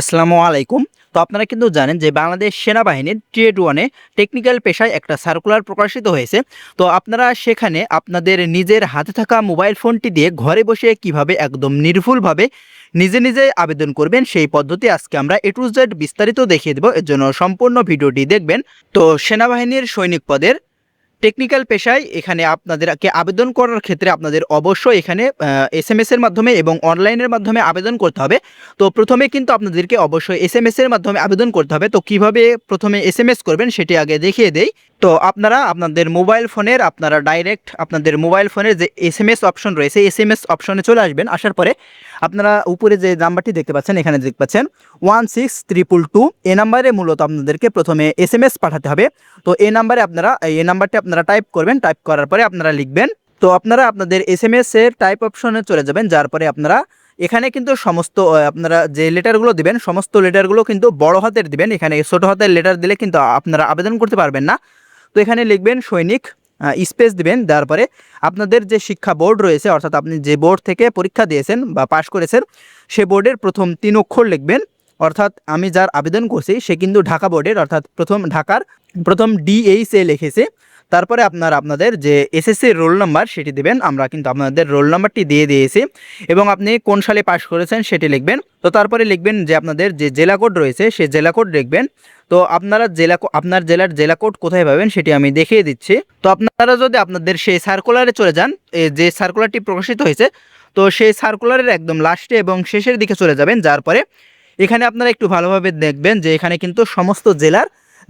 আসসালামু আলাইকুম। তো আপনারা কিন্তু জানেন যে বাংলাদেশ সেনাবাহিনীর ট্রেড ওয়ানে টেকনিক্যাল পেশায় একটা সার্কুলার প্রকাশিত হয়েছে। তো আপনারা সেখানে আপনাদের নিজের হাতে থাকা মোবাইল ফোনটি দিয়ে ঘরে বসে কিভাবে একদম নির্ভুলভাবে নিজে নিজে আবেদন করবেন সেই পদ্ধতি আজকে আমরা এ টু জেড বিস্তারিত দেখিয়ে দেব। এর জন্য সম্পূর্ণ ভিডিওটি দেখবেন। তো সেনাবাহিনীর সৈনিক পদের টেকনিক্যাল পেশায় এখানে আপনাদেরকে আবেদন করার ক্ষেত্রে আপনাদের অবশ্যই এখানে এসএমএস এর মাধ্যমে এবং অনলাইনের মাধ্যমে আবেদন করতে হবে। তো প্রথমে কিন্তু আপনাদেরকে অবশ্যই এসএমএস এর মাধ্যমে আবেদন করতে হবে। তো কিভাবে প্রথমে এসএমএস করবেন সেটি আগে দেখিয়ে দেই। তো আপনারা আপনাদের মোবাইল ফোনের আপনারা ডাইরেক্ট আপনাদের মোবাইল ফোনের যে এসএমএস অপশন রয়েছে এসএমএস অপশনে চলে আসবেন। আসার পরে আপনারা উপরে যে নাম্বারটি দেখতে পাচ্ছেন এখানে দেখতে পাচ্ছেন 16222 এই নাম্বারে মূলত আপনাদেরকে প্রথমে এসএমএস পাঠাতে হবে। তো এই নাম্বারে আপনারা এই নাম্বারটি আপনারা টাইপ করবেন। টাইপ করার পরে আপনারা লিখবেন। তো আপনারা আপনাদের এসএমএস এর টাইপ অপশনে চলে যাবেন। যার পরে আপনারা এখানে কিন্তু সমস্ত আপনারা যে লেটারগুলো দিবেন সমস্ত লেটারগুলো কিন্তু বড় হাতের দিবেন। এখানে ছোট হাতের লেটার দিলে কিন্তু আপনারা আবেদন করতে পারবেন না। তো এখানে লিখবেন সৈনিক, স্পেস দিবেন। দেওয়ার পরে আপনাদের যে শিক্ষা বোর্ড রয়েছে অর্থাৎ আপনি যে বোর্ড থেকে পরীক্ষা দিয়েছেন বা পাশ করেছেন সে বোর্ডের প্রথম 3 অক্ষর লিখবেন। অর্থাৎ আমি যার আবেদন করছি সে কিন্তু ঢাকা বোর্ডের অর্থাৎ ঢাকার প্রথম DHA লিখেছে। তারপরে আপনারা আপনাদের যে এসএসসি রোল নাম্বার সেটি দেবেন। আমরা কিন্তু আপনাদের রোল নাম্বারটি দিয়ে দিয়েছি এবং আপনি কোন সালে পাশ করেছেন সেটি লিখবেন। তো তারপরে লিখবেন যে আপনাদের যে জেলা কোড রয়েছে সেই জেলা কোড লিখবেন। তো আপনারা আপনার জেলার জেলা কোড কোথায় পাবেন সেটি আমি দেখিয়ে দিচ্ছি। তো আপনারা যদি আপনাদের সেই সার্কুলারে চলে যান, যে সার্কুলারটি প্রকাশিত হয়েছে তো সেই সার্কুলারের একদম লাস্টে এবং শেষের দিকে চলে যাবেন। যার পরে এখানে আপনারা একটু ভালোভাবে দেখবেন যে এখানে কিন্তু সমস্ত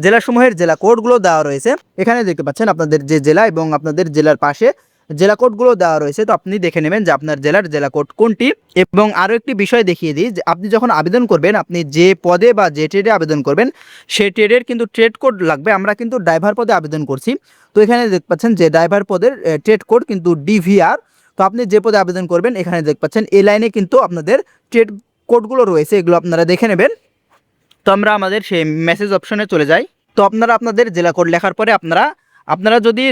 জেলাসমূহের জেলা কোডগুলো দেওয়া রয়েছে। এখানে দেখতে পাচ্ছেন আপনাদের যে জেলা এবং আপনাদের জেলার পাশে জেলা কোডগুলো দেওয়া রয়েছে। তো আপনি দেখে নেবেন যে আপনার জেলার জেলা কোড কোনটি। এবং আরও একটি বিষয় দেখিয়ে দিই যে আপনি যখন আবেদন করবেন আপনি যে পদে বা যে ট্রেডে আবেদন করবেন সেই ট্রেডের কিন্তু ট্রেড কোড লাগবে। আমরা কিন্তু ড্রাইভার পদে আবেদন করছি। তো এখানে দেখতে পাচ্ছেন যে ড্রাইভার পদের ট্রেড কোড কিন্তু DVR। তো আপনি যে পদে আবেদন করবেন এখানে দেখতে পাচ্ছেন এই লাইনে কিন্তু আপনাদের ট্রেড কোডগুলো রয়েছে, এগুলো আপনারা দেখে নেবেন। তো আমরা আমাদের সেই মেসেজ অপশনে চলে যাই। তো আপনারা আপনাদের জেলা কোড লেখার পরে আপনারা যদি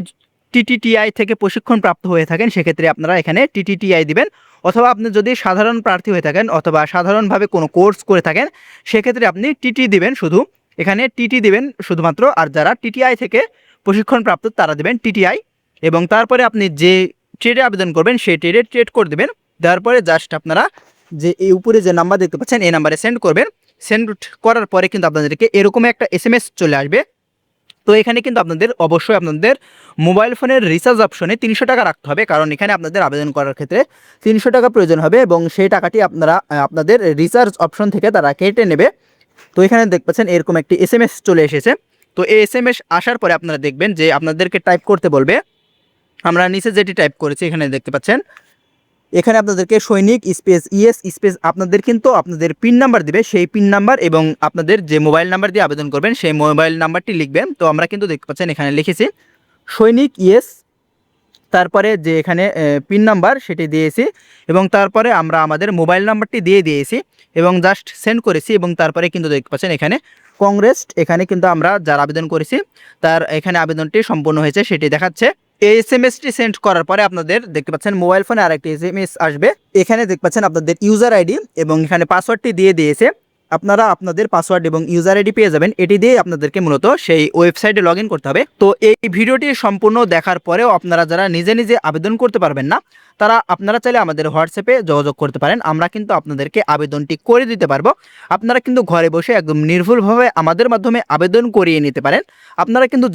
TTTI থেকে প্রশিক্ষণ প্রাপ্ত হয়ে থাকেন সেক্ষেত্রে আপনারা এখানে TTTI দিবেন। অথবা আপনি যদি সাধারণ প্রার্থী হয়ে থাকেন অথবা সাধারণভাবে কোনো কোর্স করে থাকেন সেক্ষেত্রে আপনি TT দিবেন। শুধু এখানে TT দিবেন শুধুমাত্র। আর যারা TTI থেকে প্রশিক্ষণ প্রাপ্ত তারা দেবেন TTI। এবং তারপরে আপনি যে ট্রেডে আবেদন করবেন সেই ট্রেডের ট্রেড কোড দেবেন। দেওয়ার পরে জাস্ট আপনারা যে এই উপরে যে নাম্বার দেখতে পাচ্ছেন এই নাম্বারে সেন্ড করবেন। সেন্ড করার পরে কিন্তু আপনাদেরকে এরকম একটা এসএমএস চলে আসবে। তো এখানে কিন্তু আপনাদের অবশ্যই আপনাদের মোবাইল ফোনের রিচার্জ অপশনে 300 টাকা রাখতে হবে, কারণ এখানে আপনাদের আবেদন করার ক্ষেত্রে 300 টাকা প্রয়োজন হবে এবং সেই টাকাটি আপনারা আপনাদের রিচার্জ অপশন থেকে তারা কেটে নেবে। তো এখানে দেখতে পাচ্ছেন এরকম একটি এসএমএস চলে এসেছে। তো এই এসএমএস আসার পরে আপনারা দেখবেন যে আপনাদেরকে টাইপ করতে বলবে। আমরা নিচে যেটি টাইপ করেছি এখানে দেখতে পাচ্ছেন এখানে আপনাদেরকে সৈনিক স্পেস ইএস স্পেস আপনাদের কিন্তু আপনাদের পিন নাম্বার দিবে। সেই পিন নাম্বার এবং আপনাদের যে মোবাইল নাম্বার দিয়ে আবেদন করবেন সেই মোবাইল নাম্বারটি লিখবেন। তো আমরা কিন্তু দেখতে পাচ্ছেন এখানে লিখেছি সৈনিক ইএস, তারপরে যে এখানে পিন নাম্বার সেটি দিয়েছি এবং তারপরে আমরা আমাদের মোবাইল নাম্বারটি দিয়ে দিয়েছি এবং জাস্ট সেন্ড করেছি। এবং তারপরে কিন্তু দেখতে পাচ্ছেন এখানে কংগ্রেস, এখানে কিন্তু আমরা যার আবেদন করেছি তার এখানে আবেদনটি সম্পূর্ণ হয়েছে সেটি দেখাচ্ছে। এই এসএমএসটি সেন্ড করার পরে আপনাদের দেখতে পাচ্ছেন মোবাইল ফোনে আরেকটি এসএমএস আসবে। এখানে দেখতে পাচ্ছেন আপনাদের ইউজার আইডি এবং এখানে পাসওয়ার্ডটি দিয়ে দিয়েছে। আপনারা আপনাদের পাসওয়ার্ড এবং ইউজার আইডি পেয়ে যাবেন। এটি দিয়ে আপনাদেরকে মূলত সেই ওয়েবসাইটে লগ ইন করতে হবে। তো এই ভিডিওটি সম্পূর্ণ দেখার পরেও আপনারা যারা নিজে নিজে আবেদন করতে পারবেন না আপনারা চাইলে আমাদের হোয়াটসঅ্যাপে যোগাযোগ করতে পারেন। আমরা কিন্তু আপনাদেরকে আবেদনটি করে দিতে পারবো। আপনারা কিন্তু ঘরে বসে একদম নির্ভুলভাবে আমাদের মাধ্যমে আবেদন করিয়ে নিতে পারেন। আপনারা কিন্তু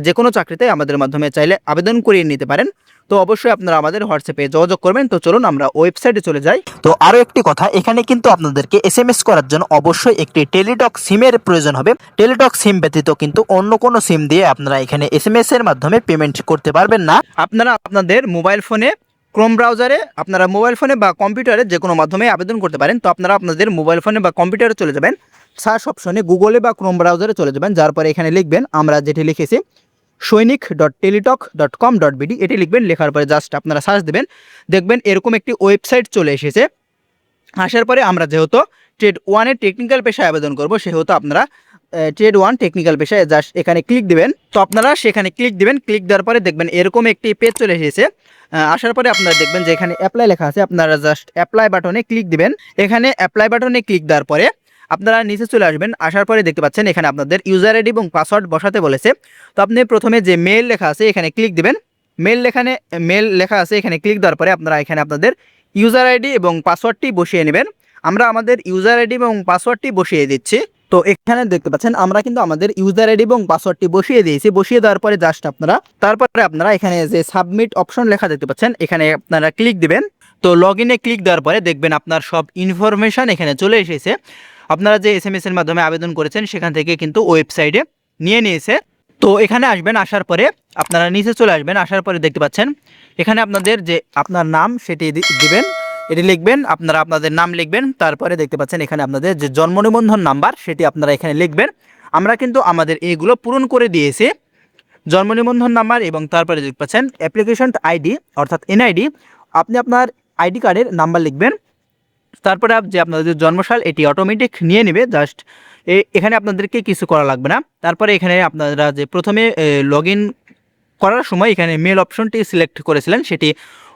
যে কোনো চাকরিতে আমাদের মাধ্যমে চাইলে আবেদন করিয়ে নিতে পারেন। তো অবশ্যই আপনারা আমাদের হোয়াটসঅ্যাপে যোগাযোগ করবেন। তো চলুন আমরা ওয়েবসাইটে চলে যাই। তো আরও একটি কথা, এখানে কিন্তু আপনাদেরকে এসএমএস করার জন্য অবশ্যই একটি টেলিটক সিমের প্রয়োজন হবে। টেলিটক সিম ব্যতীত কিন্তু অন্য কোনো সিম দিয়ে আপনারা এখানে এসএমএস এর মাধ্যমে পেমেন্ট করতে পারবেন না। আপনারা আপনাদের মোবাইল ফোনে ক্রোম ব্রাউজারে আপনারা মোবাইল ফোনে বা কম্পিউটারে যে কোনো মাধ্যমে আবেদন করতে পারেন। তো আপনারা আপনাদের মোবাইল ফোনে বা কম্পিউটারে চলে যাবেন, সার্চ অপশনে গুগলে বা ক্রোম ব্রাউজারে চলে যাবেন। যার পরে এখানে লিখবেন আমরা যেটি লিখেছি সৈনিক.teletalk.com.bd এটি লিখবেন। লেখার পরে জাস্ট আপনারা সার্চ দেবেন, দেখবেন এরকম একটি ওয়েবসাইট চলে এসেছে। আসার পরে আমরা যেহেতু ট্রেড ওয়ানের টেকনিক্যাল পেশায় আবেদন করব সেহেতু আপনারা ট্রেড ওয়ান টেকনিক্যাল পেশায় জাস্ট এখানে ক্লিক দিবেন। তো আপনারা সেখানে ক্লিক দিবেন। ক্লিক দেওয়ার পরে দেখবেন এরকম একটি পেজ চলে এসেছে। আসার পরে আপনারা দেখবেন যে এখানে অ্যাপ্লাই লেখা আছে। আপনারা জাস্ট অ্যাপ্লাই বাটনে ক্লিক দিবেন। এখানে অ্যাপ্লাই বাটনে ক্লিক দেওয়ার পরে আপনারা নিচে চলে আসবেন, আসার পরে দেখতে পাচ্ছেন এখানে আপনাদের ইউজার আইডি এবং পাসওয়ার্ড বসাতে বলেছে। তো আপনি প্রথমে যে মেল লেখা আছে এখানে ক্লিক দিবেন। মেল লেখা আছে এখানে ক্লিক দেওয়ার পরে আপনারা এখানে আপনাদের ইউজার আইডি এবং পাসওয়ার্ডটি বসিয়ে নেবেন। আমরা আমাদের ইউজার আইডি এবং পাসওয়ার্ডটি বসিয়ে দিচ্ছি। তো এখানে দেখতে পাচ্ছেন আমরা কিন্তু আমাদের ইউজার আইডি এবং পাসওয়ার্ডটি বসিয়ে দিয়েছি। বসিয়ে দেওয়ার পরে জাস্ট তারপরে আপনারা এখানে যে সাবমিট অপশন লেখা দেখতে পাচ্ছেন এখানে আপনারা ক্লিক দিবেন। তো লগ ইনে ক্লিক দেওয়ার পরে দেখবেন আপনার সব ইনফরমেশন এখানে চলে এসেছে। আপনারা যে SMS এর মাধ্যমে আবেদন করেছেন সেখান থেকে কিন্তু ওয়েবসাইটে নিয়ে নিয়েছে। তো এখানে আসবেন, আসার পরে আপনারা নিচে চলে আসবেন। আসার পরে দেখতে পাচ্ছেন এখানে আপনাদের যে আপনার নাম সেটি দিবেন, এটি লিখবেন, আপনারা আপনাদের নাম লিখবেন। তারপরে দেখতে পাচ্ছেন এখানে আপনাদের যে জন্ম নিবন্ধন নাম্বার সেটি আপনারা এখানে লিখবেন। আমরা কিন্তু আমাদের এইগুলো পূরণ করে দিয়েছি, জন্ম নিবন্ধন নাম্বার এবং তারপরে দেখতে পাচ্ছেন অ্যাপ্লিকেশন আইডি অর্থাৎ NID। আপনি আপনার আইডি কার্ডের নাম্বার লিখবেন। তারপরে যে আপনাদের জন্মসাল এটি অটোমেটিক নিয়ে নেবে, জাস্ট এখানে আপনাদেরকে কিছু করা লাগবে না। তারপরে এখানে আপনারা যে প্রথমে লগ ইন করার সময় এখানে মেল অপশনটি সিলেক্ট করেছিলেন সেটি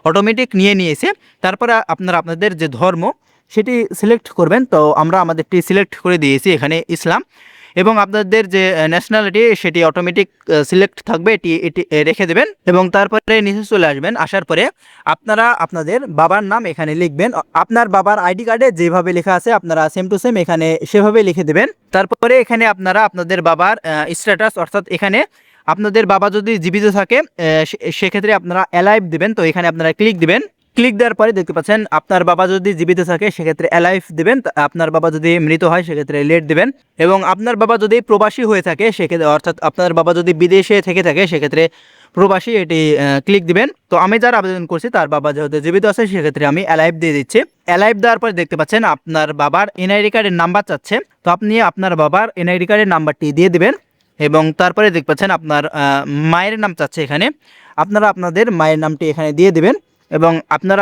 অটোমেটিক নিয়ে নিয়েছে। তারপরে আপনারা আপনাদের যে ধর্ম সেটি সিলেক্ট করবেন। তো আমরা আমাদেরটি সিলেক্ট করে দিয়েছি এখানে ইসলাম, এবং আপনাদের যে ন্যাশনালিটি সেটি অটোমেটিক সিলেক্ট থাকবে, এটি রেখে দেবেন। এবং তারপরে নিচে চলে আসবেন। আসার পরে আপনারা আপনাদের বাবার নাম এখানে লিখবেন। আপনার বাবার আইডি কার্ডে যেভাবে লেখা আছে আপনারা সেম টু সেম এখানে সেভাবে লিখে দেবেন। তারপরে এখানে আপনারা আপনাদের বাবার স্ট্যাটাস, অর্থাৎ এখানে আপনাদের বাবা যদি জীবিত থাকে সেক্ষেত্রে আপনারা অ্যালাইভ দেবেন। তো এখানে আপনারা ক্লিক দিবেন। ক্লিক দেওয়ার পরে দেখতে পাচ্ছেন আপনার বাবা যদি জীবিত থাকে সেক্ষেত্রে অ্যালাইভ দেবেন, আপনার বাবা যদি মৃত হয় সেক্ষেত্রে লেট দেবেন। এবং আপনার বাবা যদি প্রবাসী হয়ে থাকে সেক্ষেত্রে, অর্থাৎ আপনার বাবা যদি বিদেশে থেকে থাকে সেক্ষেত্রে প্রবাসী, এটি ক্লিক দিবেন। তো আমি যার আবেদন করছি তার বাবা যেহেতু জীবিত আছে সেক্ষেত্রে আমি অ্যালাইভ দিয়ে দিচ্ছি। অ্যালাইভ দেওয়ার পরে দেখতে পাচ্ছেন আপনার বাবার NID কার্ডের নাম্বার চাচ্ছে। তো আপনি আপনার বাবার NID কার্ডের নাম্বারটি দিয়ে দিবেন। এবং তারপরে দেখতে পাচ্ছেন আপনার মায়ের নাম চাচ্ছে এখানে, আপনারা আপনাদের মায়ের নামটি এখানে দিয়ে দিবেন। এবং আপনারা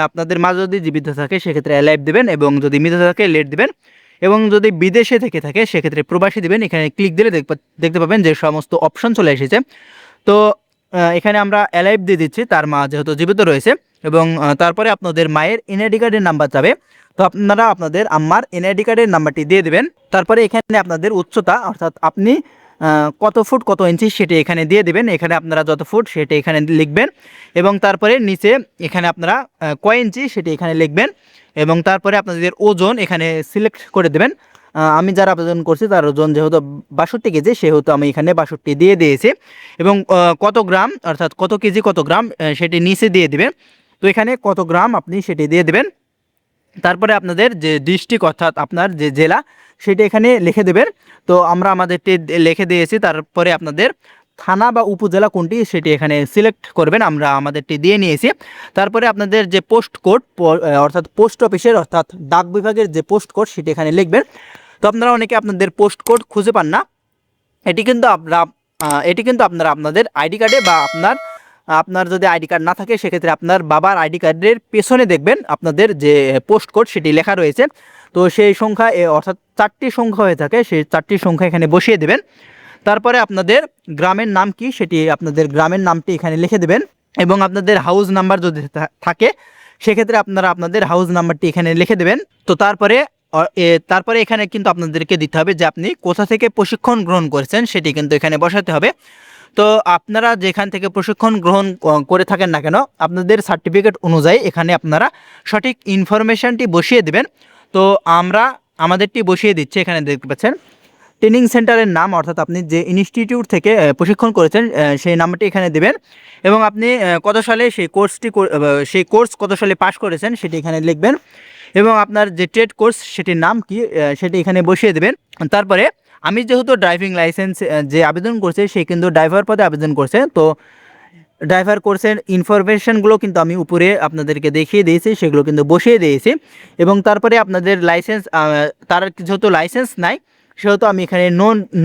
আপনাদের মা যদি জীবিত থাকে সেক্ষেত্রে অ্যালাইভ দেবেন, এবং যদি মৃত থাকে লেট দেবেন। এবং যদি বিদেশে থেকে থাকে সেক্ষেত্রে প্রবাসী দেবেন। এখানে ক্লিক দিলে দেখতে পাবেন যে সমস্ত অপশন চলে এসেছে। তো এখানে আমরা অ্যালাইভ দিয়ে দিচ্ছি, তার মা যেহেতু জীবিত রয়েছে। এবং তারপরে আপনাদের মায়ের NID কার্ডের নাম্বার যাবে। তো আপনারা আপনাদের আম্মার NID কার্ডের নাম্বারটি দিয়ে দেবেন। তারপরে এখানে আপনাদের উচ্চতা, অর্থাৎ আপনি কত ফুট কত ইঞ্চি সেটি এখানে দিয়ে দেবেন। এখানে আপনারা যত ফুট সেটি এখানে লিখবেন। এবং তারপরে নিচে এখানে আপনারা কয় ইঞ্চি সেটি এখানে লিখবেন। এবং তারপরে আপনাদের ওজন এখানে সিলেক্ট করে দেবেন। আমি যারা আবেদন করছি তার ওজন যেহেতু 62 কেজি, সেহেতু আমি এখানে 62 দিয়ে দিয়েছি। এবং কত গ্রাম, অর্থাৎ কত কেজি কত গ্রাম সেটি নিচে দিয়ে দেবেন। তো এখানে কত গ্রাম আপনি সেটি দিয়ে দেবেন। তারপরে আপনাদের যে ডিস্ট্রিক্ট, অর্থাৎ আপনার যে জেলা সেটি এখানে লিখে দেবেন। তো আমরা আমাদেরটি লিখে দিয়েছি। তারপরে আপনাদের থানা বা উপজেলা কোনটি সেটি এখানে সিলেক্ট করবেন, আমরা আমাদেরটি দিয়ে নিয়েছি। তারপরে আপনাদের যে পোস্ট কোড, অর্থাৎ পোস্ট অফিসের অর্থাৎ ডাক বিভাগের যে পোস্ট কোড সেটি এখানে লিখবেন। তো আপনারা অনেকে আপনাদের পোস্ট কোড খুঁজে পান না, এটি কিন্তু আপনারা আপনাদের আইডি কার্ডে বা আপনার যদি আইডি কার্ড না থাকে সেক্ষেত্রে আপনার বাবার আইডি কার্ডের পেছনে দেখবেন আপনাদের যে পোস্ট কোড সেটি লেখা রয়েছে। তো সেই সংখ্যা অর্থাৎ 4টি সংখ্যা হয়ে থাকে, সেই 4টি সংখ্যা এখানে বসিয়ে দেবেন। তারপরে আপনাদের গ্রামের নাম কি সেটি আপনাদের গ্রামের নামটি এখানে লিখে দেবেন। এবং আপনাদের হাউস নাম্বার যদি থাকে সেক্ষেত্রে আপনারা আপনাদের হাউস নাম্বারটি এখানে লিখে দেবেন। তো তারপরে এখানে কিন্তু আপনাদেরকে দিতে হবে যে আপনি কোথা থেকে প্রশিক্ষণ গ্রহণ করেছেন সেটি কিন্তু এখানে বসাতে হবে। তো আপনারা যেখান থেকে প্রশিক্ষণ গ্রহণ করে থাকেন না কেন আপনাদের সার্টিফিকেট অনুযায়ী এখানে আপনারা সঠিক ইনফরমেশনটি বসিয়ে দেবেন। তো আমরা আমাদেরটি বসিয়ে দিচ্ছি। এখানে দেখতে পাচ্ছেন ট্রেনিং সেন্টারের নাম, অর্থাৎ আপনি যে ইনস্টিটিউট থেকে প্রশিক্ষণ করেছেন সেই নামটি এখানে দেবেন। এবং আপনি কত সালে সেই কোর্স কত সালে পাশ করেছেন সেটি এখানে লিখবেন। এবং আপনার যে ট্রেড কোর্স সেটির নাম কি সেটি এখানে বসিয়ে দেবেন। তারপরে আমি যেহেতু ড্রাইভিং লাইসেন্স যে আবেদন করছে সে কিন্তু ড্রাইভার পদে আবেদন করছে, তো ড্রাইভার কোর্সের ইনফরমেশনগুলো কিন্তু আমি উপরে আপনাদেরকে দেখিয়ে দিয়েছি, সেগুলো কিন্তু বসিয়ে দিয়েছি। এবং তারপরে আপনাদের লাইসেন্স, তার যেহেতু লাইসেন্স নাই সেহেতু আমি এখানে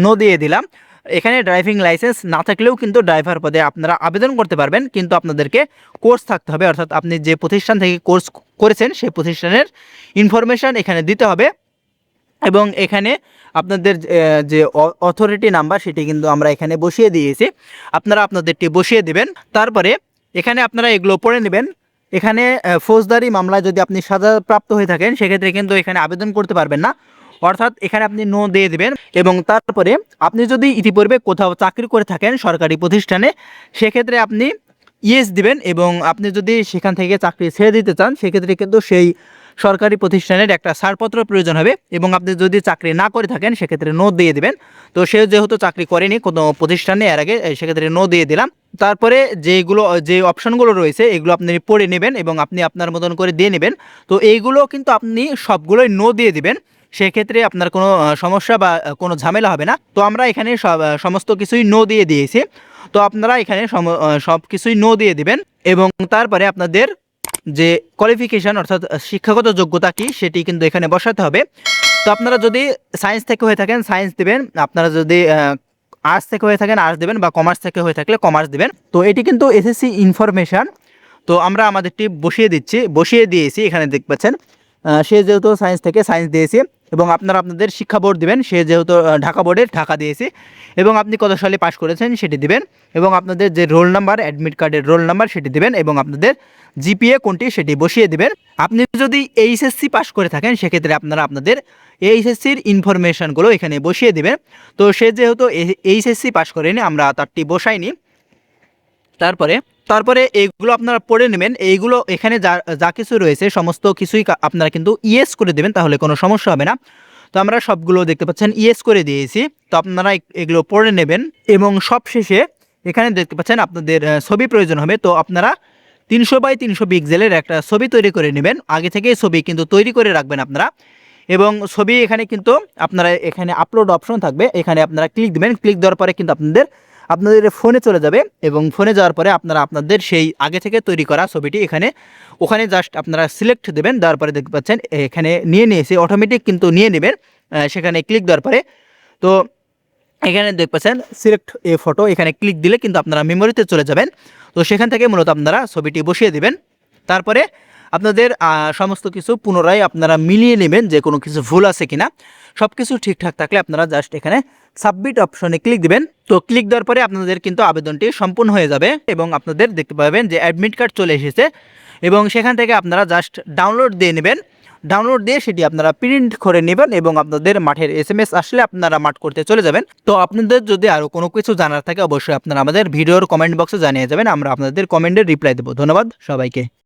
নো দিয়ে দিলাম। এখানে ড্রাইভিং লাইসেন্স না থাকলেও কিন্তু ড্রাইভার পদে আপনারা আবেদন করতে পারবেন, কিন্তু আপনাদেরকে কোর্স থাকতে হবে, অর্থাৎ আপনি যে প্রতিষ্ঠান থেকে কোর্স করেছেন সেই প্রতিষ্ঠানের ইনফরমেশান এখানে দিতে হবে। এবং এখানে আপনাদের যে অথরিটি নাম্বার সেটি কিন্তু আমরা এখানে বসিয়ে দিয়েছি, আপনারা আপনাদেরটি বসিয়ে দেবেন। তারপরে এখানে আপনারা এগুলো পড়ে নেবেন। এখানে ফৌজদারি মামলায় যদি আপনি সাজাপ্রাপ্ত হয়ে থাকেন সেক্ষেত্রে কিন্তু এখানে আবেদন করতে পারবেন না, অর্থাৎ এখানে আপনি নো দিয়ে দেবেন এবং তারপরে আপনি যদি ইতিপূর্বে কোথাও চাকরি করে থাকেন সরকারি প্রতিষ্ঠানে, সেক্ষেত্রে আপনি ইয়েস দিবেন এবং আপনি যদি সেখান থেকে চাকরি ছেড়ে দিতে চান সেক্ষেত্রে কিন্তু সেই সরকারি প্রতিষ্ঠানের একটা ছাড়পত্র প্রয়োজন হবে এবং আপনি যদি চাকরি না করে থাকেন সেক্ষেত্রে নো দিয়ে দেবেন। তো সে যেহেতু চাকরি করেনি কোনো প্রতিষ্ঠানে এর আগে, সেক্ষেত্রে নো দিয়ে দিলাম। তারপরে যে অপশনগুলো রয়েছে এগুলো আপনি পড়ে নেবেন এবং আপনি আপনার মতন করে দিয়ে নেবেন। তো এইগুলো কিন্তু আপনি সবগুলোই নো দিয়ে দিবেন, সেক্ষেত্রে আপনার কোনো সমস্যা বা কোনো ঝামেলা হবে না। তো আমরা এখানে সমস্ত কিছুই নো দিয়ে দিয়েছি। তো আপনারা এখানে সব কিছুই নো দিয়ে দিবেন এবং তারপরে আপনাদের যে কোয়ালিফিকেশান অর্থাৎ শিক্ষাগত যোগ্যতা কি সেটি কিন্তু এখানে বসাতে হবে। তো আপনারা যদি সায়েন্স থেকে হয়ে থাকেন সায়েন্স দেবেন, আপনারা যদি আর্টস থেকে হয়ে থাকেন আর্টস দেবেন বা কমার্স থেকে হয়ে থাকলে কমার্স দেবেন। তো এটি কিন্তু এসএসসি ইনফরমেশান। তো আমরা আমাদেরটি বসিয়ে দিয়েছি, এখানে দেখতে পাচ্ছেন। সে যেহেতু সায়েন্স থেকে সায়েন্স দিয়েছি এবং আপনারা আপনাদের শিক্ষা বোর্ড দেবেন, সে যেহেতু ঢাকা বোর্ডের ঢাকা দিয়েছি এবং আপনি কত সালে পাশ করেছেন সেটি দিবেন এবং আপনাদের যে রোল নাম্বার অ্যাডমিট কার্ডের রোল নাম্বার সেটি দিবেন এবং আপনাদের জিপিএ কোনটি সেটি বসিয়ে দিবেন। আপনি যদি এইচএসসি পাশ করে থাকেন সেক্ষেত্রে আপনারা আপনাদের এইচএসসির ইনফরমেশানগুলো এখানে বসিয়ে দেবেন। তো সে যেহেতু এইচএসসি পাশ করেনি আমরা তারটি বসাইনি। তারপরে এইগুলো আপনারা পড়ে নেবেন। এইগুলো এখানে যা কিছু রয়েছে সমস্ত কিছুই আপনারা কিন্তু ইয়েস করে দেবেন, তাহলে কোনো সমস্যা হবে না। তো আমরা সবগুলো দেখতে পাচ্ছেন ইয়েস করে দিয়েছি। তো আপনারা এগুলো পড়ে নেবেন এবং সবশেষে এখানে দেখতে পাচ্ছেন আপনাদের ছবি প্রয়োজন হবে। তো আপনারা 300x300 পিক্সেলের একটা ছবি তৈরি করে নেবেন, আগে থেকে ছবি কিন্তু তৈরি করে রাখবেন আপনারা। এবং ছবি এখানে কিন্তু আপনারা এখানে আপলোড অপশন থাকবে, এখানে আপনারা ক্লিক দেবেন। ক্লিক দেওয়ার পরে কিন্তু আপনাদের ফোনে চলে যাবে এবং ফোনে যাওয়ার পরে আপনারা আপনাদের সেই আগে থেকে তৈরি করা ছবিটি ওখানে জাস্ট আপনারা সিলেক্ট দেবেন। দেওয়ার পরে দেখতে পাচ্ছেন এখানে নিয়েছে অটোমেটিক কিন্তু নিয়ে নেবেন সেখানে ক্লিক দেওয়ার পরে। তো এখানে দেখতে পাচ্ছেন সিলেক্ট এ ফটো, এখানে ক্লিক দিলে কিন্তু আপনারা মেমোরিতে চলে যাবেন। তো সেখান থেকে মূলত আপনারা ছবিটি বসিয়ে দেবেন। তারপরে আপনাদের সমস্ত কিছু পুনরায় আপনারা মিলিয়ে নেবেন যে কোনো কিছু ভুল আছে কিনা। সব কিছু ঠিকঠাক থাকলে আপনারা জাস্ট এখানে সাবমিট অপশনে ক্লিক দিবেন। তো ক্লিক দেওয়ার পরে আপনাদের কিন্তু আবেদনটি সম্পূর্ণ হয়ে যাবে এবং আপনাদের দেখতে পাবেন যে অ্যাডমিট কার্ড চলে এসেছে এবং সেখান থেকে আপনারা জাস্ট ডাউনলোড দিয়ে নেবেন। ডাউনলোড দিয়ে সেটি আপনারা প্রিন্ট করে নেবেন এবং আপনাদের মাঠের এসএমএস আসলে আপনারা মাঠ করতে চলে যাবেন। তো আপনাদের যদি আরও কোনো কিছু জানার থাকে অবশ্যই আপনারা আমাদের ভিডিওর কমেন্ট বক্সে জানিয়ে যাবেন, আমরা আপনাদের কমেন্টের রিপ্লাই দেবো। ধন্যবাদ সবাইকে।